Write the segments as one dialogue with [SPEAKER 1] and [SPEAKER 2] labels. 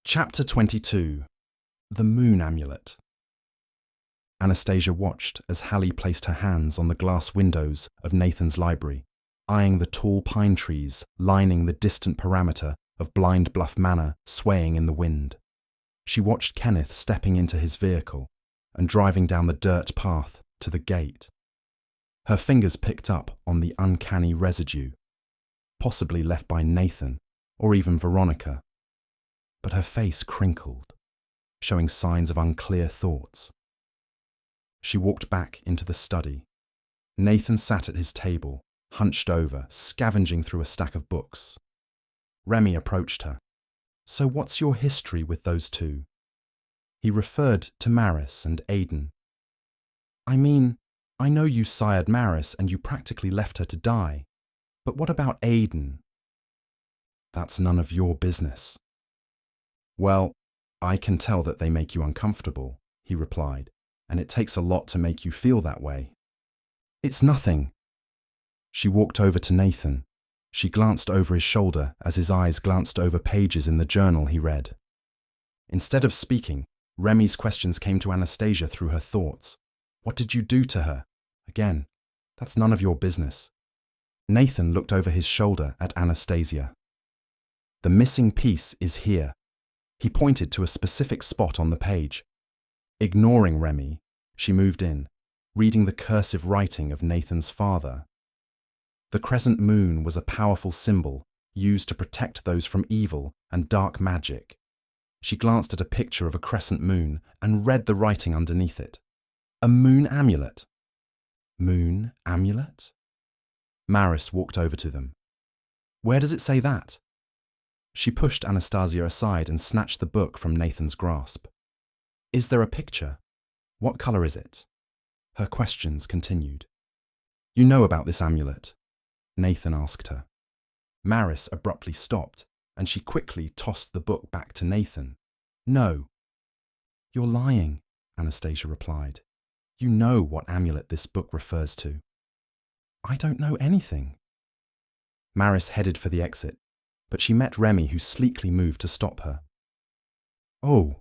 [SPEAKER 1] Chapter 22. The Moon Amulet. Anastasia watched as Hallie placed her hands on the glass windows of Nathan's library, eyeing the tall pine trees lining the distant perimeter of Blind Bluff Manor swaying in the wind. She watched Kenneth stepping into his vehicle and driving down the dirt path to the gate. Her fingers picked up on the uncanny residue, possibly left by Nathan or even Veronica, but her face crinkled, showing signs of unclear thoughts. She walked back into the study. Nathan sat at his table, hunched over, scavenging through a stack of books. Remy approached her. "So what's your history with those two?" He referred to Maris and Aiden. "I mean, I know you sired Maris and you practically left her to die. But what about Aiden?" "That's none of your business." "Well, I can tell that they make you uncomfortable," he replied, "and it takes a lot to make you feel that way." "It's nothing." She walked over to Nathan. She glanced over his shoulder as his eyes glanced over pages in the journal he read. Instead of speaking, Remy's questions came to Anastasia through her thoughts. "What did you do to her?" Again, "That's none of your business." Nathan looked over his shoulder at Anastasia. "The missing piece is here." He pointed to a specific spot on the page. Ignoring Remy, she moved in, reading the cursive writing of Nathan's father. The crescent moon was a powerful symbol used to protect those from evil and dark magic. She glanced at a picture of a crescent moon and read the writing underneath it. A moon amulet. Moon amulet? Maris walked over to them. "Where does it say that?" She pushed Anastasia aside and snatched the book from Nathan's grasp. "Is there a picture? What color is it?" Her questions continued. "You know about this amulet?" Nathan asked her. Maris abruptly stopped, and she quickly tossed the book back to Nathan. "No." "You're lying," Anastasia replied. "You know what amulet this book refers to." "I don't know anything." Maris headed for the exit, but she met Remy, who sleekly moved to stop her. "Oh,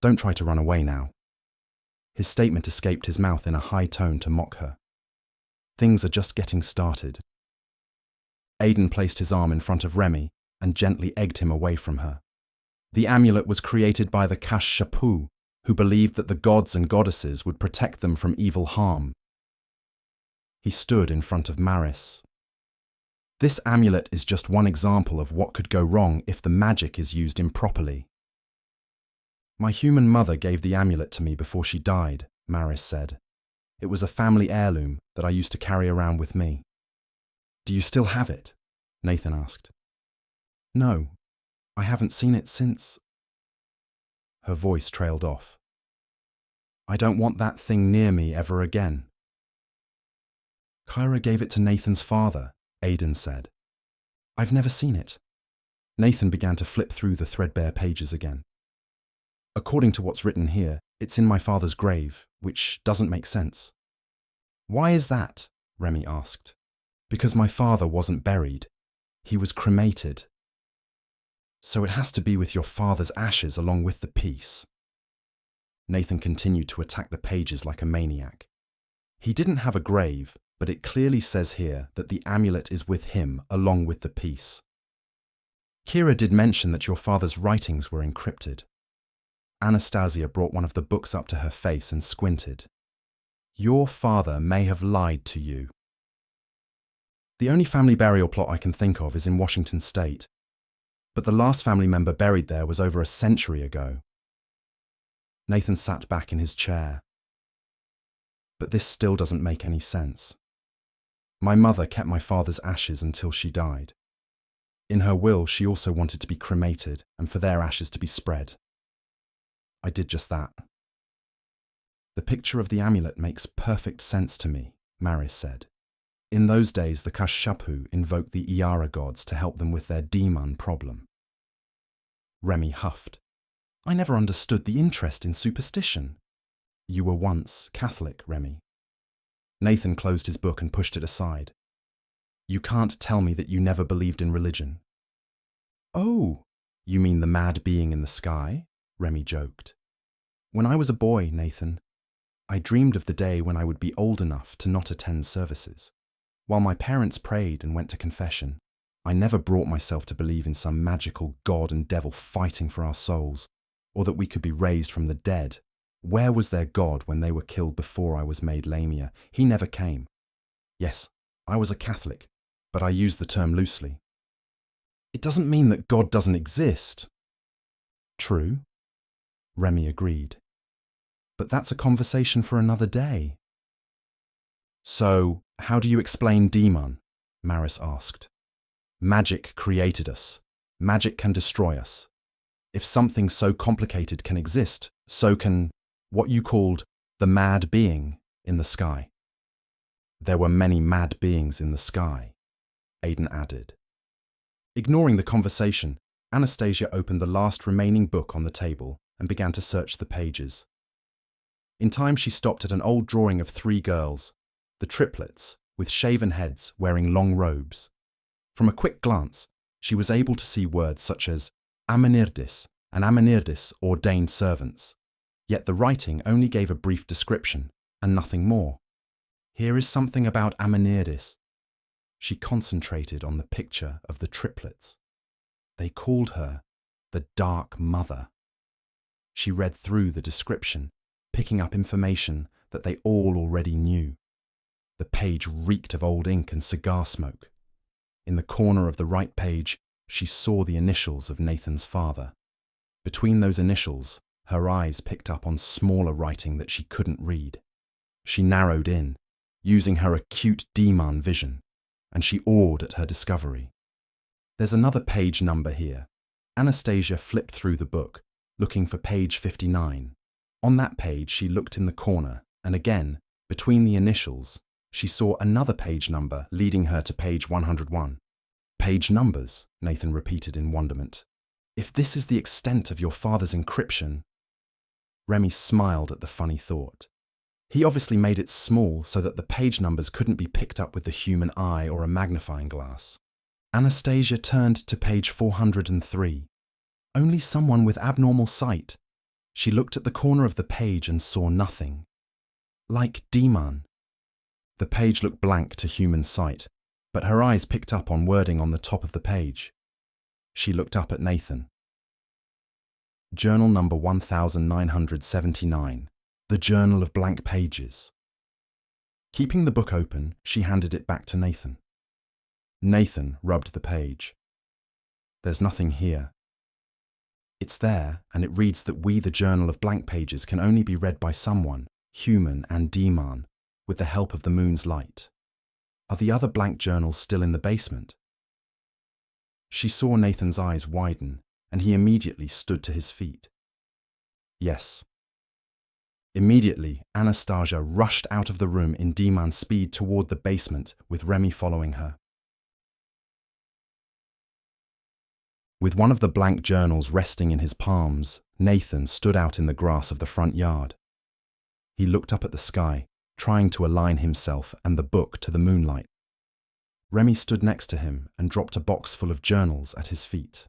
[SPEAKER 1] don't try to run away now." His statement escaped his mouth in a high tone to mock her. "Things are just getting started." Aiden placed his arm in front of Remy and gently egged him away from her. The amulet was created by the Kashapu, who believed that the gods and goddesses would protect them from evil harm. He stood in front of Maris. "This amulet is just one example of what could go wrong if the magic is used improperly." "My human mother gave the amulet to me before she died," Maris said. "It was a family heirloom that I used to carry around with me." "Do you still have it?" Nathan asked. "No, I haven't seen it since." Her voice trailed off. "I don't want that thing near me ever again." "Kyra gave it to Nathan's father," Aiden said. "I've never seen it." Nathan began to flip through the threadbare pages again. "According to what's written here, it's in my father's grave, which doesn't make sense." "Why is that?" Remy asked. "Because my father wasn't buried. He was cremated." "So it has to be with your father's ashes along with the piece." Nathan continued to attack the pages like a maniac. "He didn't have a grave, but it clearly says here that the amulet is with him along with the piece. Kira did mention that your father's writings were encrypted." Anastasia brought one of the books up to her face and squinted. "Your father may have lied to you." "The only family burial plot I can think of is in Washington State, but the last family member buried there was over a century ago." Nathan sat back in his chair. "But this still doesn't make any sense. My mother kept my father's ashes until she died. In her will, she also wanted to be cremated and for their ashes to be spread. I did just that." "The picture of the amulet makes perfect sense to me," Maris said. "In those days, the Kashapu invoked the Iara gods to help them with their Deamhan problem." Remy huffed. "I never understood the interest in superstition." "You were once Catholic, Remy." Nathan closed his book and pushed it aside. "You can't tell me that you never believed in religion." "Oh," You mean the mad being in the sky? Remy joked. When I was a boy, Nathan, I dreamed of the day when I would be old enough to not attend services. While my parents prayed and went to confession, I never brought myself to believe in some magical god and devil fighting for our souls, or that we could be raised from the dead. Where was their God when they were killed before I was made Lamia? He never came. Yes, I was a Catholic, but I use the term loosely. It doesn't mean that God doesn't exist. True, Remy agreed. But that's a conversation for another day. So, how do you explain Deamhan? Maris asked. Magic created us. Magic can destroy us. If something so complicated can exist, so can what you called the mad being in the sky. There were many mad beings in the sky, Aidan added. Ignoring the conversation, Anastasia opened the last remaining book on the table and began to search the pages. In time, she stopped at an old drawing of 3 girls, the triplets, with shaven heads wearing long robes. From a quick glance, she was able to see words such as Amenirdis and Amenirdis ordained servants. Yet the writing only gave a brief description and nothing more. Here is something about Amenirdis. She concentrated on the picture of the triplets. They called her the Dark Mother. She read through the description, picking up information that they all already knew. The page reeked of old ink and cigar smoke. In the corner of the right page, she saw the initials of Nathan's father. Between those initials, her eyes picked up on smaller writing that she couldn't read. She narrowed in, using her acute Deamhan vision, and she awed at her discovery. There's another page number here. Anastasia flipped through the book, looking for page 59. On that page, she looked in the corner, and again, between the initials, she saw another page number leading her to page 101. Page numbers, Nathan repeated in wonderment. If this is the extent of your father's encryption... Remy smiled at the funny thought. He obviously made it small so that the page numbers couldn't be picked up with the human eye or a magnifying glass. Anastasia turned to page 403. Only someone with abnormal sight. She looked at the corner of the page and saw nothing. Like Deamhan. The page looked blank to human sight, but her eyes picked up on wording on the top of the page. She looked up at Nathan. Journal number 1979, the Journal of Blank Pages. Keeping the book open, she handed it back to Nathan. Nathan rubbed the page. There's nothing here. It's there, and it reads that we, the Journal of Blank Pages, can only be read by someone, human and Deamhan, with the help of the moon's light. Are the other blank journals still in the basement? She saw Nathan's eyes widen, and he immediately stood to his feet. Yes. Immediately, Anastasia rushed out of the room in Deamhan's speed toward the basement, with Remy following her. With one of the blank journals resting in his palms, Nathan stood out in the grass of the front yard. He looked up at the sky, trying to align himself and the book to the moonlight. Remy stood next to him and dropped a box full of journals at his feet.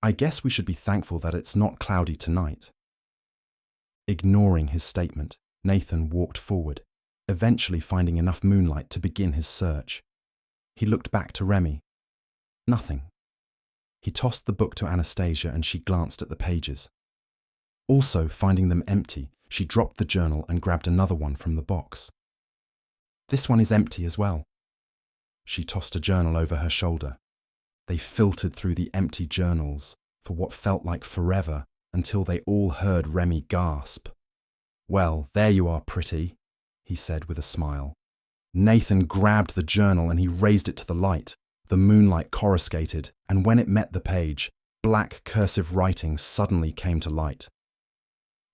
[SPEAKER 1] I guess we should be thankful that it's not cloudy tonight. Ignoring his statement, Nathan walked forward, eventually finding enough moonlight to begin his search. He looked back to Remy. Nothing. He tossed the book to Anastasia and she glanced at the pages. Also, finding them empty, she dropped the journal and grabbed another one from the box. This one is empty as well. She tossed a journal over her shoulder. They filtered through the empty journals for what felt like forever until they all heard Remy gasp. Well, there you are, pretty, he said with a smile. Nathan grabbed the journal and he raised it to the light. The moonlight coruscated, and when it met the page, black cursive writing suddenly came to light.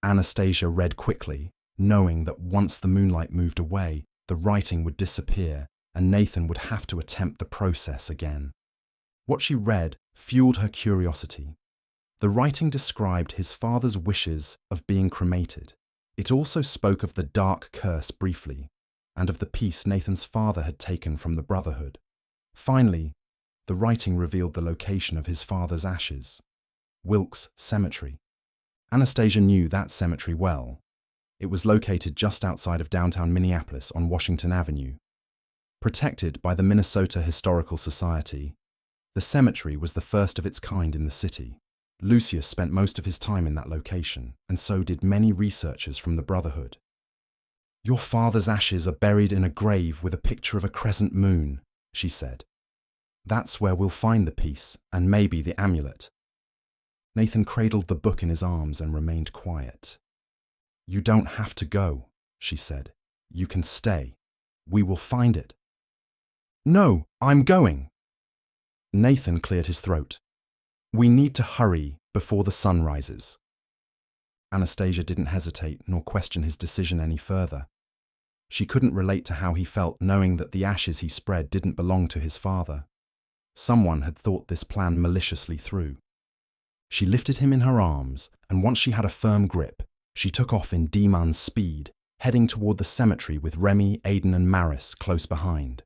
[SPEAKER 1] Anastasia read quickly, knowing that once the moonlight moved away, the writing would disappear and Nathan would have to attempt the process again. What she read fueled her curiosity. The writing described his father's wishes of being cremated. It also spoke of the dark curse briefly, and of the piece Nathan's father had taken from the Brotherhood. Finally, The writing revealed the location of his father's ashes. Wilkes Cemetery. Anastasia knew that cemetery well. It was located just outside of downtown Minneapolis on Washington Avenue. Protected by the Minnesota Historical Society, the cemetery was the first of its kind in the city. Lucius spent most of his time in that location, and so did many researchers from the Brotherhood. "Your father's ashes are buried in a grave with a picture of a crescent moon," she said. "That's where we'll find the piece, and maybe the amulet." Nathan cradled the book in his arms and remained quiet. "You don't have to go," she said. "You can stay. We will find it." "No, I'm going." Nathan cleared his throat. "We need to hurry before the sun rises." Anastasia didn't hesitate nor question his decision any further. She couldn't relate to how he felt knowing that the ashes he spread didn't belong to his father. Someone had thought this plan maliciously through. She lifted him in her arms, and once she had a firm grip, she took off in Deamhan's speed, heading toward the cemetery with Remy, Aidan, and Maris close behind.